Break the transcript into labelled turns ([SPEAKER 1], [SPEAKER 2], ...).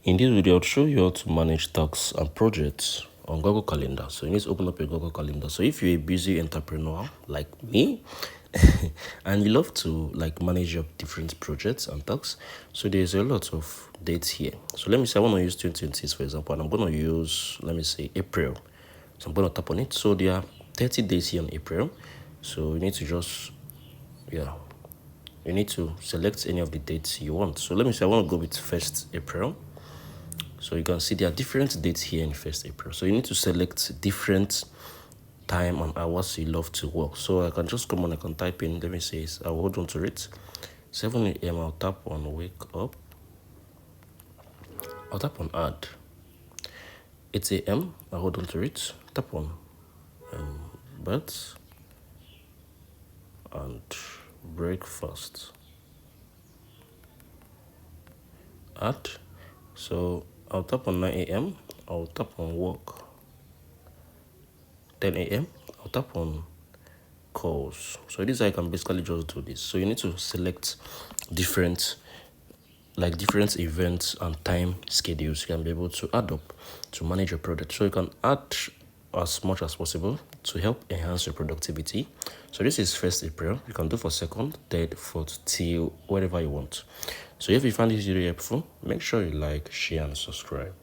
[SPEAKER 1] In this video, I'll show you how to manage tasks and projects on Google Calendar. So you need to open up your Google Calendar. So if you're a busy entrepreneur like me, and you love to manage your different projects and tasks, so there's a lot of dates here. So let me say I want to use 2026 for example, and I'm going to use, let me say, April. So I'm going to tap on it. So there are 30 days here in April. So you need to just, you need to select any of the dates you want. So let me say I want to go with 1st April. So you can see there are different dates here in 1st April. So you need to select different time and hours you love to work. So I can just come on, I can type in, let me say, I'll hold on to it. 7 a.m. I'll tap on wake up. I'll tap on add. 8 a.m. I'll hold on to it. Tap on birth and breakfast. Add. So I'll tap on 9 a.m. I'll tap on work. 10 a.m. I'll tap on calls. So this I can basically just do this. So you need to select different events and time schedules you can be able to add up to manage your product. So you can add as much as possible to help enhance your productivity. So this is 1st April. You can do for 2nd, 3rd, 4th till wherever you want. So if you find this video helpful, make sure you like, share and subscribe.